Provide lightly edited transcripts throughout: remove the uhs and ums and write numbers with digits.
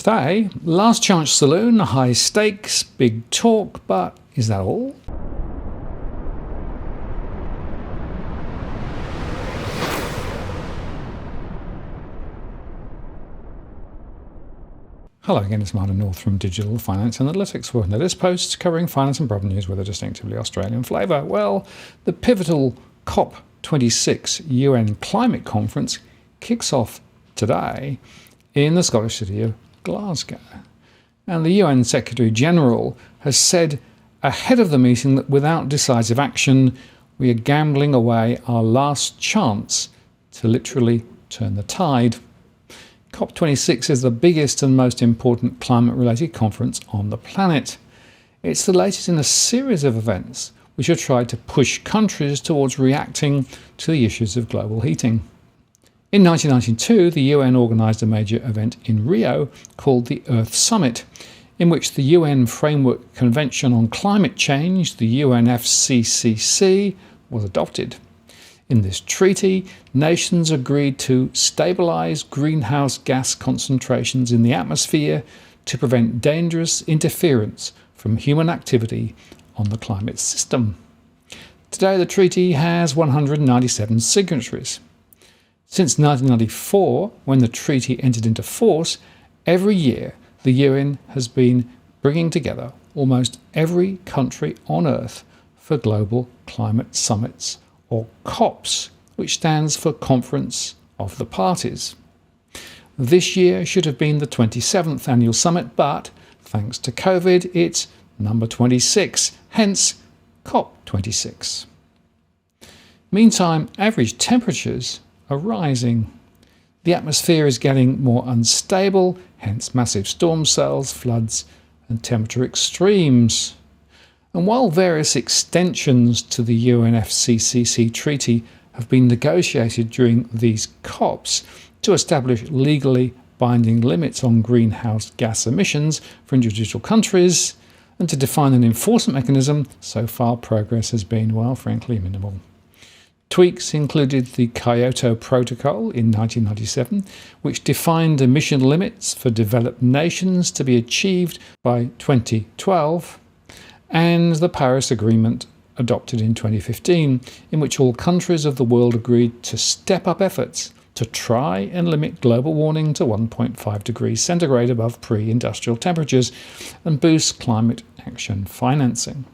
Today, last chance saloon, high stakes, big talk, but is that all? Hello again, it's Martin North from Digital Finance Analytics. Welcome to this post covering finance and property news with a distinctively Australian flavour. Well, the pivotal COP26 UN Climate Conference kicks off today in the Scottish city of Glasgow. And the UN Secretary-General has said ahead of the meeting that without decisive action, we are gambling away our last chance to literally turn the tide. COP26 is the biggest and most important climate-related conference on the planet. It's the latest in a series of events which have tried to push countries towards reacting to the issues of global heating. In 1992, the UN organised a major event in Rio called the Earth Summit, in which the UN Framework Convention on Climate Change, the UNFCCC, was adopted. In this treaty, nations agreed to stabilise greenhouse gas concentrations in the atmosphere to prevent dangerous interference from human activity on the climate system. Today, the treaty has 197 signatories. Since 1994, when the treaty entered into force, every year the UN has been bringing together almost every country on Earth for global climate summits, or COPs, which stands for Conference of the Parties. This year should have been the 27th annual summit, but thanks to COVID, it's number 26, hence COP26. Meantime, average temperatures are rising. The atmosphere is getting more unstable, hence massive storm cells, floods, and temperature extremes. And while various extensions to the UNFCCC treaty have been negotiated during these COPs to establish legally binding limits on greenhouse gas emissions for individual countries and to define an enforcement mechanism, so far progress has been, well, frankly, minimal. Tweaks included the Kyoto Protocol in 1997, which defined emission limits for developed nations to be achieved by 2012, and the Paris Agreement adopted in 2015, in which all countries of the world agreed to step up efforts to try and limit global warming to 1.5 degrees centigrade above pre-industrial temperatures and boost climate action financing.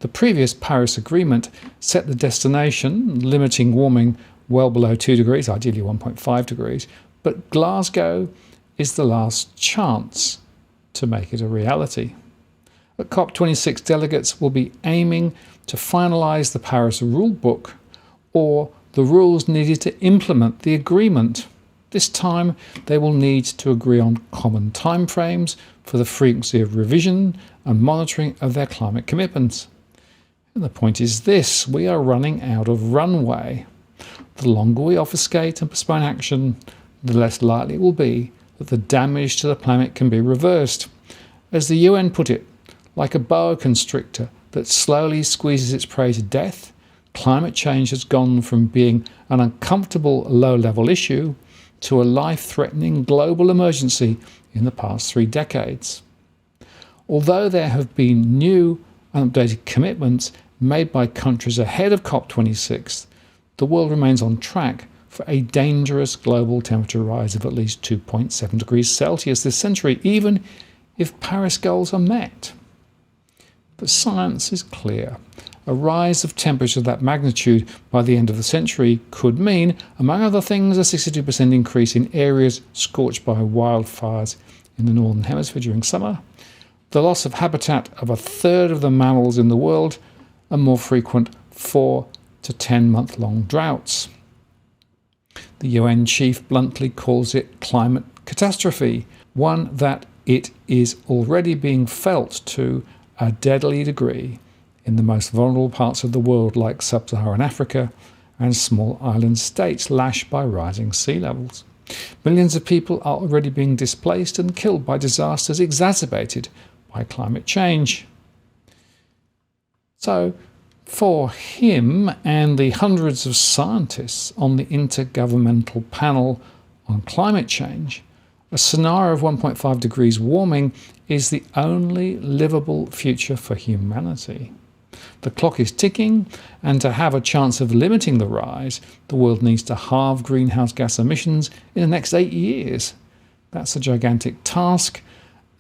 The previous Paris Agreement set the destination, limiting warming well below 2 degrees, ideally 1.5 degrees, but Glasgow is the last chance to make it a reality. At COP26, delegates will be aiming to finalise the Paris Rulebook, or the rules needed to implement the agreement. This time, they will need to agree on common timeframes for the frequency of revision and monitoring of their climate commitments. And the point is this: we are running out of runway. The longer we obfuscate and postpone action, the less likely it will be that the damage to the planet can be reversed. As the UN put it, like a boa constrictor that slowly squeezes its prey to death, climate change has gone from being an uncomfortable low-level issue to a life-threatening global emergency in the past 3 decades. Although there have been new and updated commitments made by countries ahead of COP26, the world remains on track for a dangerous global temperature rise of at least 2.7 degrees Celsius this century, even if Paris goals are met. But science is clear. A rise of temperature of that magnitude by the end of the century could mean, among other things, a 62% increase in areas scorched by wildfires in the Northern Hemisphere during summer, the loss of habitat of a third of the mammals in the world, and more frequent 4 to 10 month-long droughts. The UN chief bluntly calls it climate catastrophe, one that it is already being felt to a deadly degree in the most vulnerable parts of the world like sub-Saharan Africa and small island states lashed by rising sea levels. Millions of people are already being displaced and killed by disasters exacerbated by climate change. So, for him and the hundreds of scientists on the Intergovernmental Panel on Climate Change, A scenario of 1.5 degrees warming is the only livable future for humanity. The clock is ticking, and to have a chance of limiting the rise, the world needs to halve greenhouse gas emissions in the next 8 years. That's a gigantic task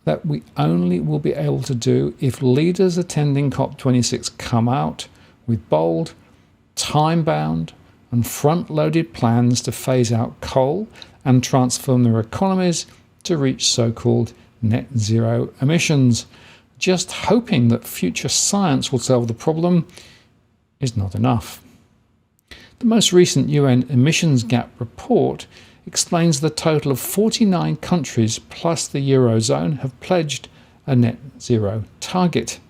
that we only will be able to do if leaders attending COP26 come out with bold, time-bound and front-loaded plans to phase out coal and transform their economies to reach so-called net zero emissions. Just hoping that future science will solve the problem is not enough. The most recent UN emissions gap report explains the total of 49 countries plus the Eurozone have pledged a net zero target.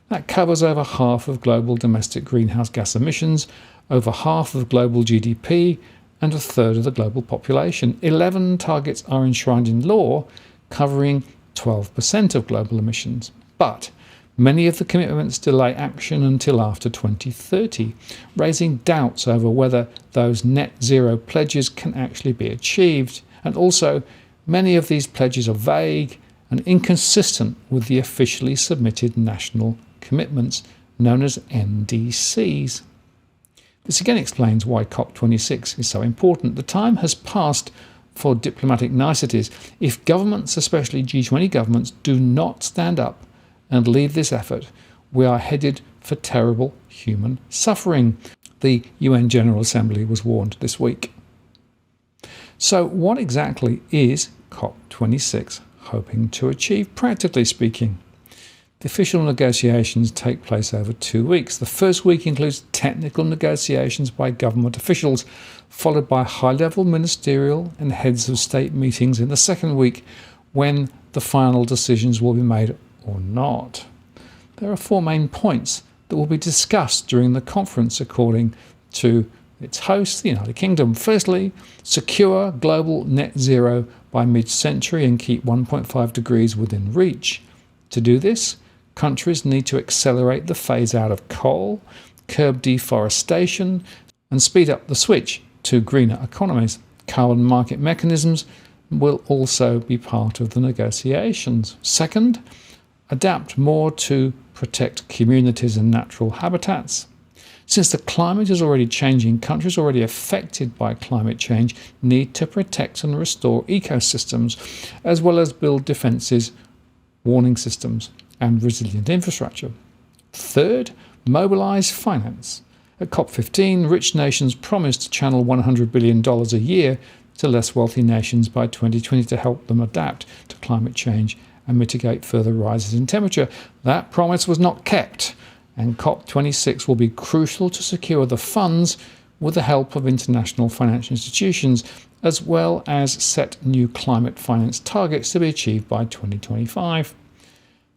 That covers over half of global domestic greenhouse gas emissions, over half of global GDP, and a third of the global population. 11 targets are enshrined in law, covering 12% of global emissions. But many of the commitments delay action until after 2030, raising doubts over whether those net zero pledges can actually be achieved. And also, many of these pledges are vague and inconsistent with the officially submitted national commitments, known as NDCs. This again explains why COP26 is so important. The time has passed for diplomatic niceties. If governments, especially G20 governments, do not stand up and lead this effort, we are headed for terrible human suffering. The UN General Assembly was warned this week. So what exactly is COP26 hoping to achieve, practically speaking? The official negotiations take place over 2 weeks. The first week includes technical negotiations by government officials, followed by high-level ministerial and heads of state meetings in the second week, when the final decisions will be made or not. There are 4 main points that will be discussed during the conference according to its host, the United Kingdom. Firstly, secure global net zero by mid-century and keep 1.5 degrees within reach. To do this, countries need to accelerate the phase out of coal, curb deforestation, and speed up the switch to greener economies. Carbon market mechanisms will also be part of the negotiations. Second, adapt more to protect communities and natural habitats. Since the climate is already changing, countries already affected by climate change need to protect and restore ecosystems, as well as build defences, warning systems, and resilient infrastructure. Third, mobilise finance. At COP15, rich nations promised to channel $100 billion a year to less wealthy nations by 2020 to help them adapt to climate change and mitigate further rises in temperature. That promise was not kept, and COP26 will be crucial to secure the funds with the help of international financial institutions, as well as set new climate finance targets to be achieved by 2025.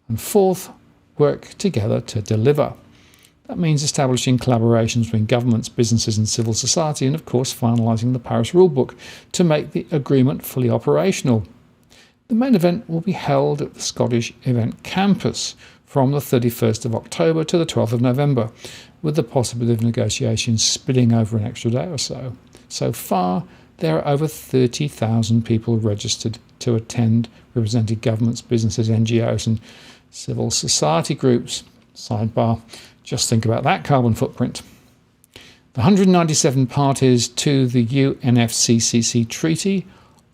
And fourth, work together to deliver. That means establishing collaborations between governments, businesses and civil society, and of course finalising the Paris Rulebook to make the agreement fully operational. The main event will be held at the Scottish Event Campus from the 31st of October to the 12th of November, with the possibility of negotiations spilling over an extra day or so. So far, there are over 30,000 people registered to attend, representing governments, businesses, NGOs and civil society groups. Sidebar, just think about that carbon footprint. The 197 parties to the UNFCCC treaty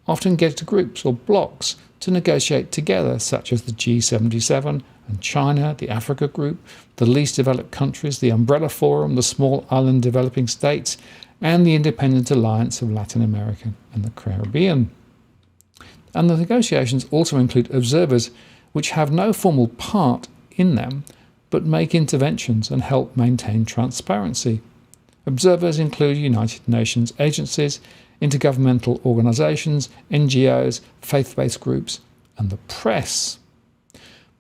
often get to groups or blocks to negotiate together, such as the G77 and China, the Africa Group, the least developed countries, the Umbrella Forum, the Small Island Developing States, and the Independent Alliance of Latin America and the Caribbean. And the negotiations also include observers which have no formal part in them, but make interventions and help maintain transparency. Observers include United Nations agencies, intergovernmental organisations, NGOs, faith-based groups, and the press.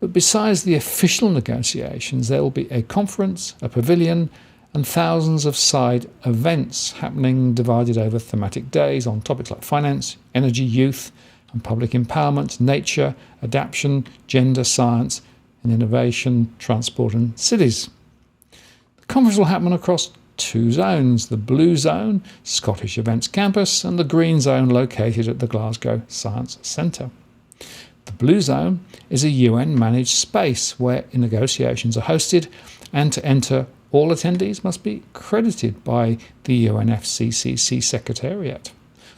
But besides the official negotiations, there will be a conference, a pavilion, and thousands of side events happening divided over thematic days on topics like finance, energy, youth, and public empowerment, nature, adaptation, gender, science, and innovation, transport, and cities. The conference will happen across two zones: the blue zone, Scottish Events Campus, and the green zone located at the Glasgow Science Centre. The blue zone is a UN-managed space where negotiations are hosted, and to enter, all attendees must be accredited by the UNFCCC Secretariat.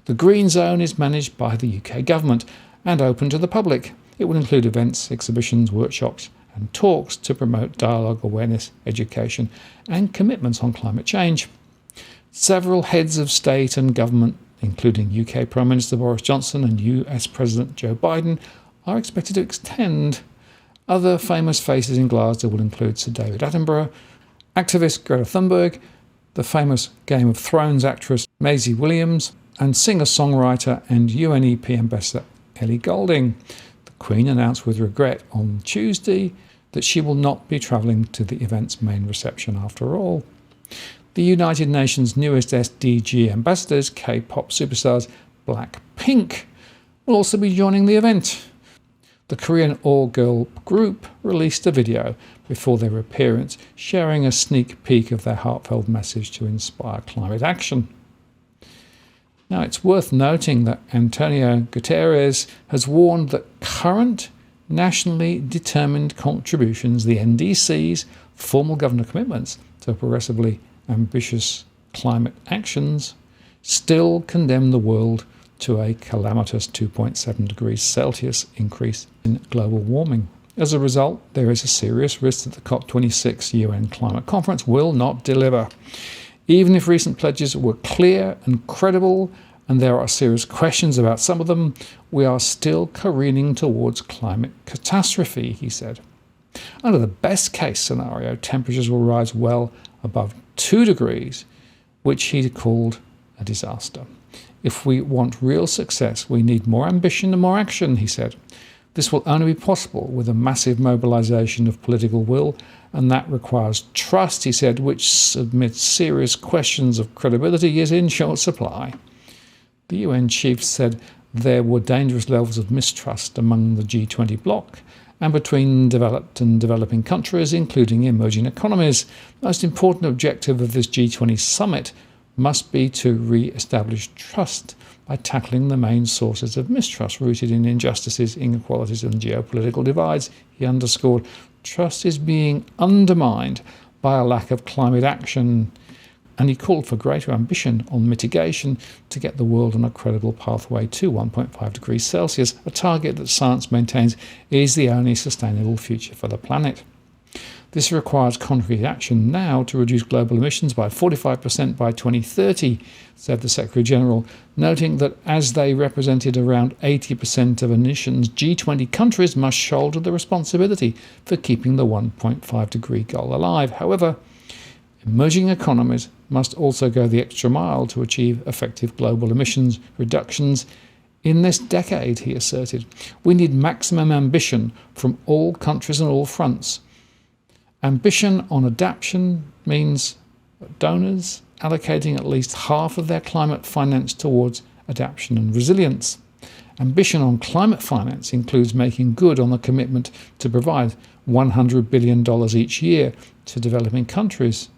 The green zone is managed by the UK government and open to the public. It will include events, exhibitions, workshops and talks to promote dialogue, awareness, education and commitments on climate change. Several heads of state and government, including UK Prime Minister Boris Johnson and US President Joe Biden, are expected to attend. Other famous faces in Glasgow will include Sir David Attenborough, activist Greta Thunberg, the famous Game of Thrones actress Maisie Williams, and singer-songwriter and UNEP ambassador Ellie Goulding. The Queen announced with regret on Tuesday that she will not be travelling to the event's main reception after all. The United Nations' newest SDG ambassadors, K-pop superstars Blackpink, will also be joining the event. The Korean all-girl group released a video before their appearance, sharing a sneak peek of their heartfelt message to inspire climate action. Now, it's worth noting that Antonio Guterres has warned that current nationally determined contributions, the NDC's formal government commitments to progressively ambitious climate actions, still condemn the world to a calamitous 2.7 degrees Celsius increase in global warming. As a result, there is a serious risk that the COP26 UN climate conference will not deliver. Even if recent pledges were clear and credible, and there are serious questions about some of them, we are still careening towards climate catastrophe, he said. Under the best case scenario, temperatures will rise well above 2 degrees, which he called a disaster. If we want real success, we need more ambition and more action, he said. This will only be possible with a massive mobilisation of political will, and that requires trust, he said, which, amidst serious questions of credibility, is in short supply. The UN chief said there were dangerous levels of mistrust among the G20 bloc and between developed and developing countries, including emerging economies. The most important objective of this G20 summit must be to re-establish trust by tackling the main sources of mistrust rooted in injustices, inequalities and geopolitical divides. He underscored trust is being undermined by a lack of climate action, and he called for greater ambition on mitigation to get the world on a credible pathway to 1.5 degrees Celsius, a target that science maintains is the only sustainable future for the planet. This requires concrete action now to reduce global emissions by 45% by 2030, said the Secretary-General, noting that as they represented around 80% of emissions, G20 countries must shoulder the responsibility for keeping the 1.5 degree goal alive. However, emerging economies must also go the extra mile to achieve effective global emissions reductions in this decade, he asserted. We need maximum ambition from all countries on all fronts. Ambition on adaptation means donors allocating at least half of their climate finance towards adaptation and resilience. Ambition on climate finance includes making good on the commitment to provide $100 billion each year to developing countries.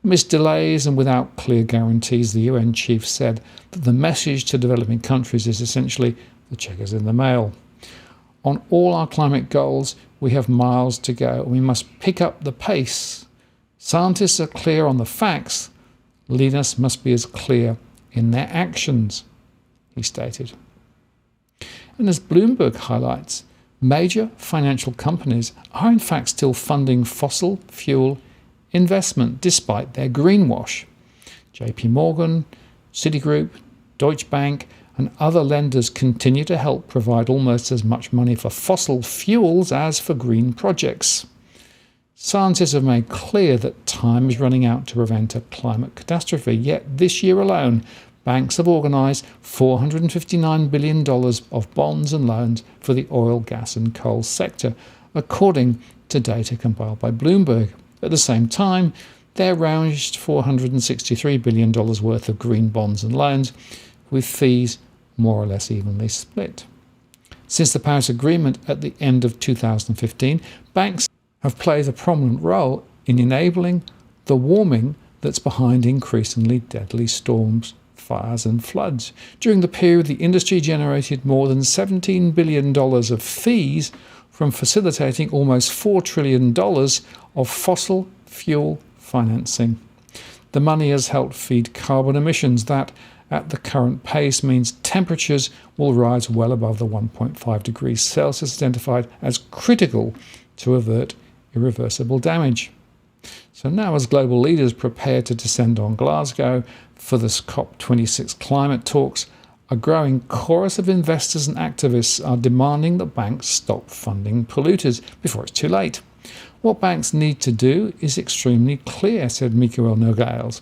Amidst delays and without clear guarantees, the UN chief said that the message to developing countries is essentially the check is in the mail. On all our climate goals, we have miles to go. We must pick up the pace. Scientists are clear on the facts. Leaders must be as clear in their actions, he stated. And as Bloomberg highlights, major financial companies are in fact still funding fossil fuel investment despite their greenwash. JP Morgan, Citigroup, Deutsche Bank and other lenders continue to help provide almost as much money for fossil fuels as for green projects. Scientists have made clear that time is running out to prevent a climate catastrophe, yet this year alone, banks have organised $459 billion of bonds and loans for the oil, gas and coal sector, according to data compiled by Bloomberg. At the same time, they raised $463 billion worth of green bonds and loans, with fees more or less evenly split. Since the Paris Agreement at the end of 2015, banks have played a prominent role in enabling the warming that's behind increasingly deadly storms, fires and floods. During the period, the industry generated more than $17 billion of fees from facilitating almost $4 trillion of fossil fuel financing. The money has helped feed carbon emissions that, at the current pace, means temperatures will rise well above the 1.5 degrees Celsius identified as critical to avert irreversible damage. So now, as global leaders prepare to descend on Glasgow for the COP26 climate talks, a growing chorus of investors and activists are demanding that banks stop funding polluters before it's too late. What banks need to do is extremely clear, said Mikael Nogales,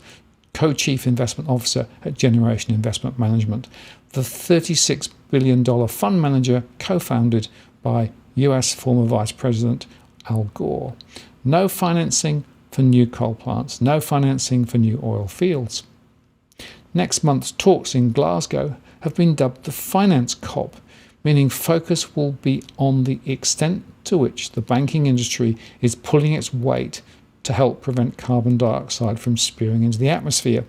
co-chief investment officer at Generation Investment Management, the $36 billion fund manager co-founded by US former Vice President Al Gore. No financing for new coal plants, no financing for new oil fields. Next month's talks in Glasgow have been dubbed the Finance COP, meaning focus will be on the extent to which the banking industry is pulling its weight to help prevent carbon dioxide from spewing into the atmosphere.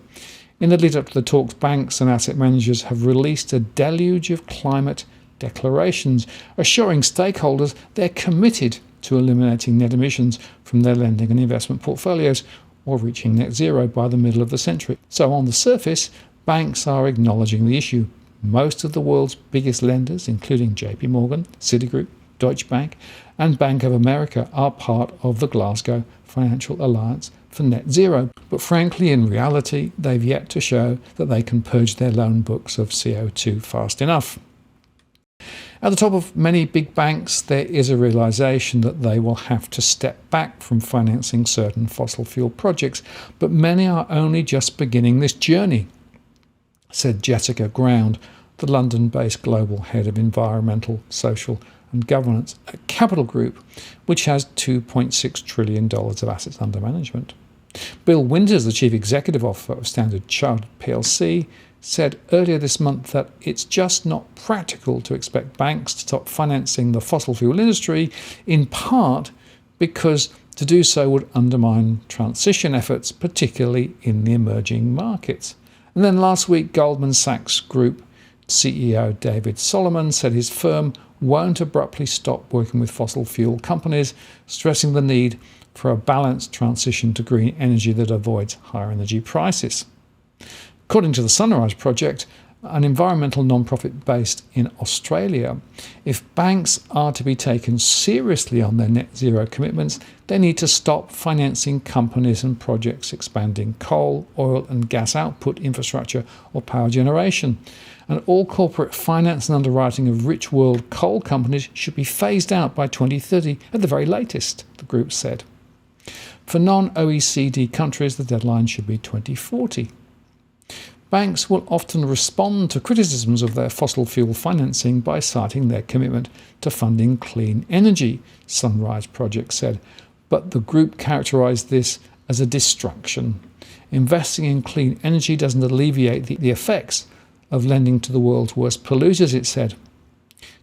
In the lead up to the talks, banks and asset managers have released a deluge of climate declarations, assuring stakeholders they're committed to eliminating net emissions from their lending and investment portfolios or reaching net zero by the middle of the century. So on the surface, banks are acknowledging the issue. Most of the world's biggest lenders, including JP Morgan, Citigroup, Deutsche Bank and Bank of America, are part of the Glasgow Financial Alliance for Net Zero. But frankly, in reality, they've yet to show that they can purge their loan books of CO2 fast enough. At the top of many big banks, there is a realization that they will have to step back from financing certain fossil fuel projects, but many are only just beginning this journey, said Jessica Ground, the London-based global head of environmental, social and governance at Capital Group, which has $2.6 trillion of assets under management. Bill Winters, the chief executive officer of Standard Chartered plc, said earlier this month that it's just not practical to expect banks to stop financing the fossil fuel industry, in part because to do so would undermine transition efforts, particularly in the emerging markets. And then last week, Goldman Sachs Group CEO David Solomon said his firm won't abruptly stop working with fossil fuel companies, stressing the need for a balanced transition to green energy that avoids higher energy prices. According to the Sunrise Project, an environmental non-profit based in Australia, if banks are to be taken seriously on their net zero commitments, they need to stop financing companies and projects expanding coal, oil and gas output infrastructure or power generation. And all corporate finance and underwriting of rich world coal companies should be phased out by 2030 at the very latest, the group said. For non-OECD countries, the deadline should be 2040. Banks will often respond to criticisms of their fossil fuel financing by citing their commitment to funding clean energy, Sunrise Project said, but the group characterised this as a distraction. Investing in clean energy doesn't alleviate the effects of lending to the world's worst polluters, it said.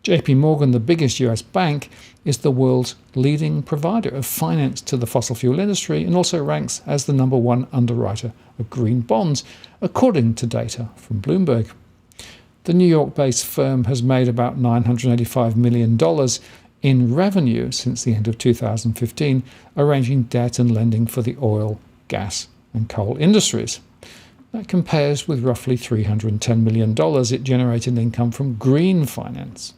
JP Morgan, the biggest US bank, is the world's leading provider of finance to the fossil fuel industry and also ranks as the number one underwriter of green bonds, according to data from Bloomberg. The New York-based firm has made about $985 million in revenue since the end of 2015, arranging debt and lending for the oil, gas and coal industries. That compares with roughly $310 million it generated in income from green finance.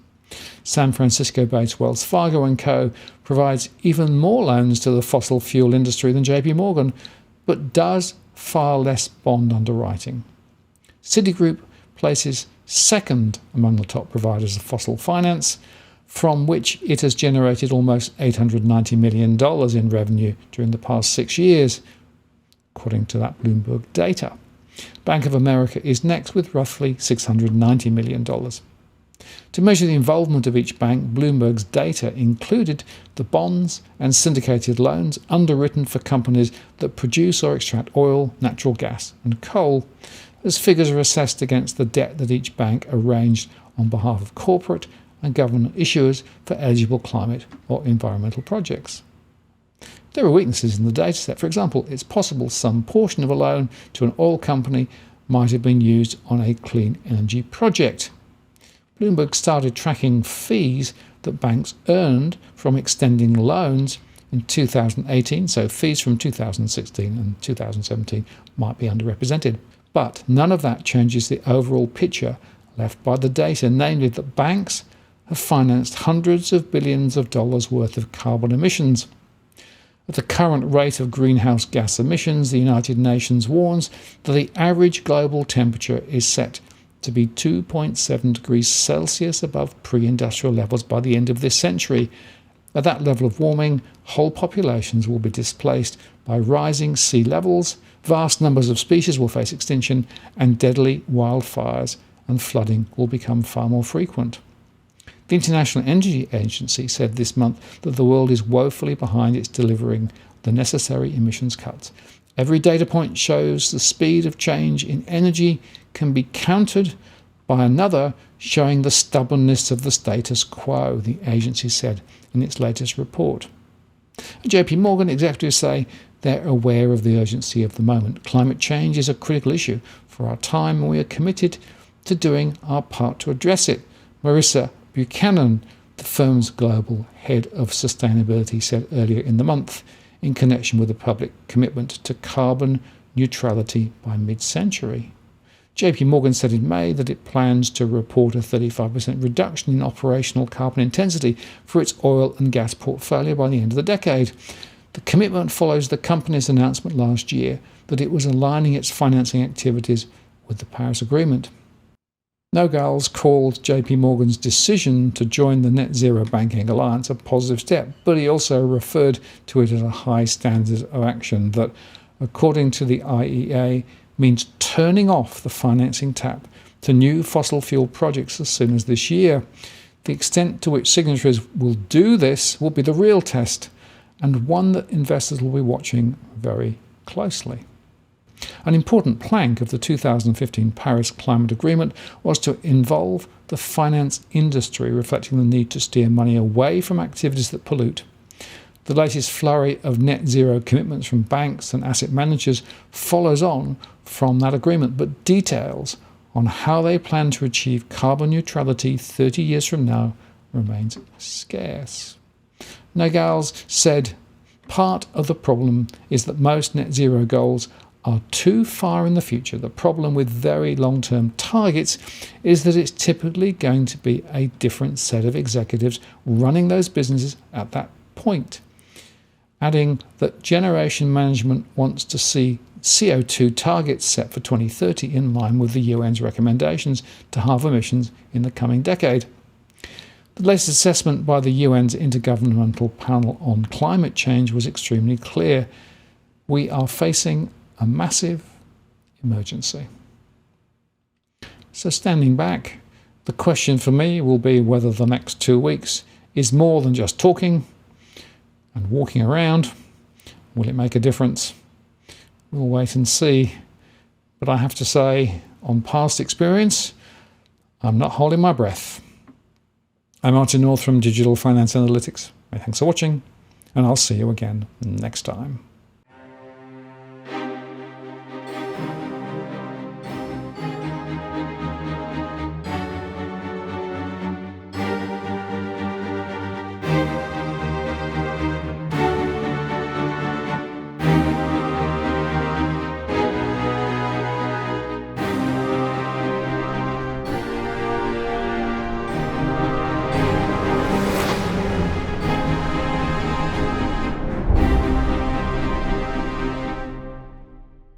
San Francisco-based Wells Fargo & Co. provides even more loans to the fossil fuel industry than JP Morgan, but does far less bond underwriting. Citigroup places second among the top providers of fossil finance, from which it has generated almost $890 million in revenue during the past 6 years, according to that Bloomberg data. Bank of America is next with roughly $690 million. To measure the involvement of each bank, Bloomberg's data included the bonds and syndicated loans underwritten for companies that produce or extract oil, natural gas and coal, as figures are assessed against the debt that each bank arranged on behalf of corporate and government issuers for eligible climate or environmental projects. There are weaknesses in the dataset. For example, it's possible some portion of a loan to an oil company might have been used on a clean energy project. Bloomberg started tracking fees that banks earned from extending loans in 2018, so fees from 2016 and 2017 might be underrepresented. But none of that changes the overall picture left by the data, namely that banks have financed hundreds of billions of dollars worth of carbon emissions. At the current rate of greenhouse gas emissions, the United Nations warns that the average global temperature is set to be 2.7 degrees Celsius above pre-industrial levels by the end of this century. At that level of warming, whole populations will be displaced by rising sea levels, vast numbers of species will face extinction, and deadly wildfires and flooding will become far more frequent. The International Energy Agency said this month that the world is woefully behind its delivering the necessary emissions cuts. Every data point shows the speed of change in energy can be countered by another showing the stubbornness of the status quo, the agency said in its latest report. At JP Morgan, executives say they're aware of the urgency of the moment. Climate change is a critical issue for our time, and we are committed to doing our part to address it. Marissa Buchanan, the firm's global head of sustainability, said earlier in the month in connection with a public commitment to carbon neutrality by mid-century. JP Morgan said in May that it plans to report a 35% reduction in operational carbon intensity for its oil and gas portfolio by the end of the decade. The commitment follows the company's announcement last year that it was aligning its financing activities with the Paris Agreement. Nogales called JP Morgan's decision to join the Net Zero Banking Alliance a positive step, but he also referred to it as a high standard of action that, according to the IEA, means turning off the financing tap to new fossil fuel projects as soon as this year. The extent to which signatories will do this will be the real test, and one that investors will be watching very closely. An important plank of the 2015 Paris Climate Agreement was to involve the finance industry, reflecting the need to steer money away from activities that pollute. The latest flurry of net zero commitments from banks and asset managers follows on from that agreement, but details on how they plan to achieve carbon neutrality 30 years from now remains scarce. Nogales said, part of the problem is that most net zero goals are too far in the future. The problem with very long-term targets is that it's typically going to be a different set of executives running those businesses at that point. Adding that generation management wants to see CO2 targets set for 2030 in line with the UN's recommendations to halve emissions in the coming decade. The latest assessment by the UN's Intergovernmental Panel on Climate Change was extremely clear. We are facing a massive emergency. So standing back, the question for me will be whether the next 2 weeks is more than just talking and walking around. Will it make a difference? We'll wait and see. But I have to say, on past experience, I'm not holding my breath. I'm Martin North from Digital Finance Analytics. Thanks for watching, and I'll see you again next time.